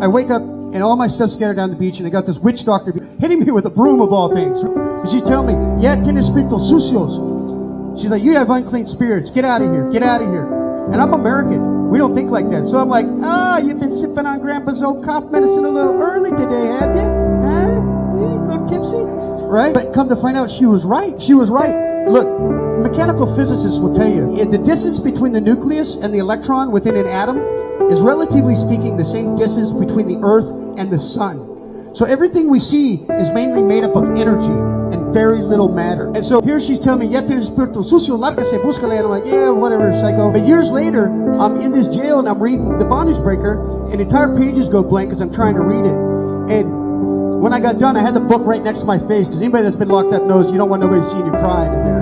I wake up and all my stuff's scattered down the beach, and they got this witch doctor hitting me with a broom of all things. And she's telling me, "Ya tienes espíritus sucios." She's like, "You have unclean spirits. Get out of here. Get out of here." And I'm American. We don't think like that. So I'm like, "You've been sipping on Grandpa's old cough medicine a little early today, have you? Huh? You a little tipsy?" Right? But come to find out, she was right. She was right. Look, mechanical physicists will tell you, the distance between the nucleus and the electron within an atom is relatively speaking the same distance between the Earth and the Sun. So everything we see is mainly made up of energy and very little matter. And so here she's telling me, "Ya tienes espíritu sucio, lárgase, búscale." And I'm like, "Yeah, whatever, psycho." But years later, I'm in this jail and I'm reading The Bondage Breaker, and entire pages go blank because I'm trying to read it. And when I got done, I had the book right next to my face, because anybody that's been locked up knows you don't want nobody seeing you crying in there.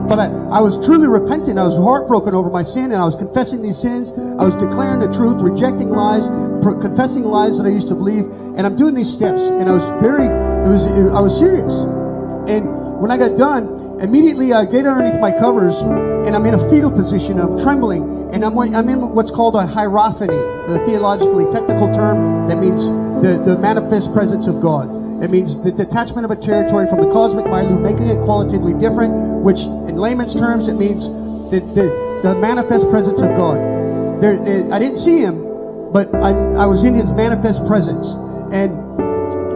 But I was truly repentant. I was heartbroken over my sin, and I was confessing these sins. I was declaring the truth, rejecting lies, confessing lies that I used to believe, and I'm doing these steps. And I was serious. And when I got done, immediately I get underneath my covers, and I'm in a fetal position. I'm trembling, and I'm in what's called a hierophany, the theologically technical term that means the manifest presence of God. It means the detachment of a territory from the cosmic milieu, making it qualitatively different, which in layman's terms, it means the manifest presence of God. I didn't see him, but I was in his manifest presence. And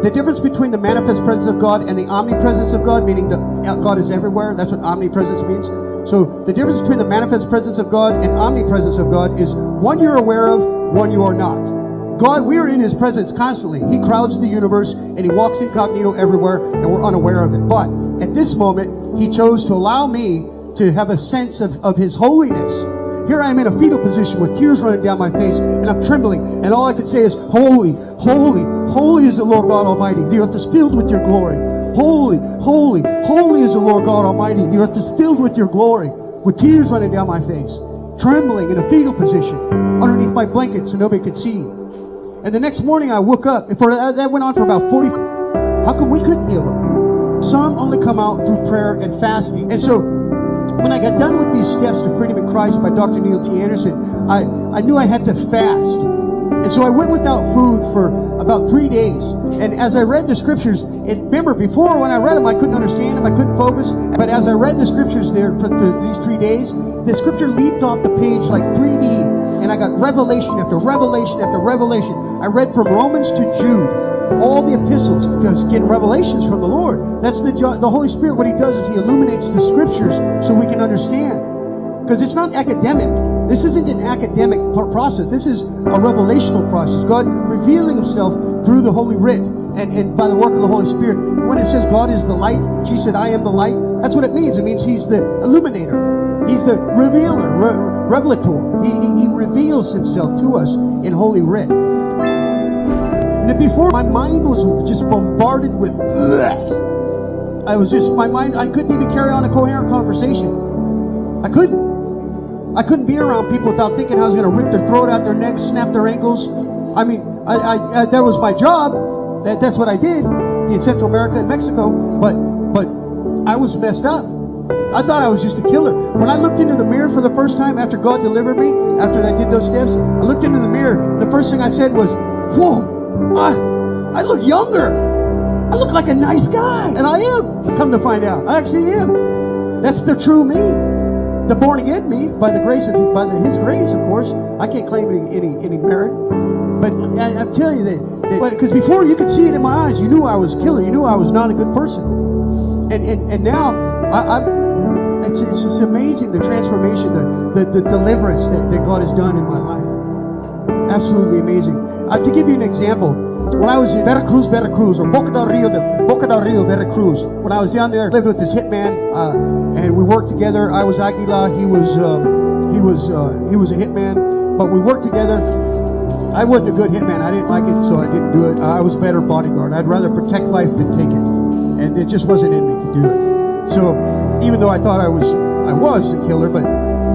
the difference between the manifest presence of God and the omnipresence of God, meaning that God is everywhere, that's what omnipresence means. So the difference between the manifest presence of God and omnipresence of God is one you're aware of, one you are not. God, we are in his presence constantly. He crowds the universe and he walks incognito everywhere, and we're unaware of it. But at this moment, he chose to allow me to have a sense of his holiness. Here I am in a fetal position with tears running down my face, and I'm trembling, and all I could say is, "Holy, holy, holy is the Lord God Almighty. The earth is filled with your glory. Holy, holy, holy is the Lord God Almighty. The earth is filled with your glory." With tears running down my face, trembling in a fetal position, underneath my blanket so nobody could see. And the next morning I woke up, and that went on for about 40. How come we couldn't heal them? Some only come out through prayer and fasting. And so when I got done with these steps to freedom in Christ by Dr. Neil T. Anderson, I knew I had to fast. And so I went without food for about 3 days. And as I read the scriptures, remember, before when I read them, I couldn't understand them, I couldn't focus. But as I read the scriptures there for these 3 days, the scripture leaped off the page like 3D. And I got revelation after revelation after revelation. I read from Romans to Jude, all the epistles, because getting revelations from the Lord. That's the Holy Spirit. What he does is he illuminates the scriptures so we can understand. Because it's not academic. This isn't an academic process. This is a revelational process. God revealing himself through the Holy Writ and by the work of the Holy Spirit. When it says God is the light, Jesus said, "I am the light," that's what it means. It means he's the illuminator. He's the revealer, revelator. He reveals himself to us in Holy Writ. And before, my mind was just bombarded with I couldn't even carry on a coherent conversation. I couldn't be around people without thinking I was going to rip their throat out, their necks, snap their ankles. I mean, I that was my job. That's what I did in Central America and Mexico. But I was messed up. I thought I was just a killer. When I looked into the mirror for the first time after God delivered me, after I did those steps, I looked into the mirror. The first thing I said was, "Whoa, I look younger. I look like a nice guy." And I am. Come to find out, I actually am. That's the true me. The born again me, by the grace of his grace, of course. I can't claim any merit, but I'm telling you that because before you could see it in my eyes, you knew I was a killer. You knew I was not a good person, and now it's just amazing the transformation, the deliverance that God has done in my life. Absolutely amazing. To give you an example, when I was in Veracruz, or Boca del Rio, Veracruz, when I was down there, I lived with this hitman, and we worked together. I was Aguila, he was a hitman, but we worked together. I wasn't a good hitman. I didn't like it, so I didn't do it. I was a better bodyguard. I'd rather protect life than take it, and it just wasn't in me to do it. So even though I thought I was a killer, but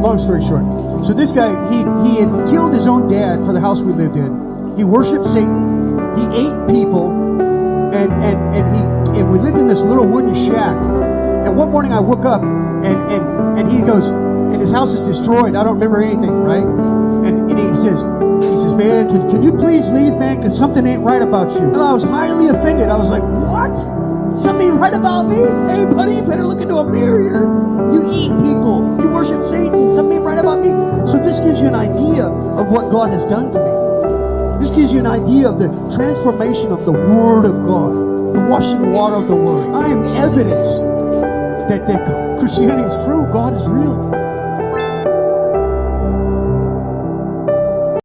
long story short. So this guy, he had killed his own dad for the house we lived in. He worshipped Satan. He ate people, and we lived in this little wooden shack. And one morning I woke up, and he goes, and his house is destroyed. I don't remember anything, right? And he says, man. Can you please leave, man? Because something ain't right about you. And I was highly offended. I was like, what? Something ain't right about me? Hey, buddy, you better look into a mirror here. You eat people. You worship Satan. Something ain't right about me. So this gives you an idea of what God has done to me. This gives you an idea of the transformation of the Word of God, the washing water of the Word. I am evidence that Christianity is true. God is real.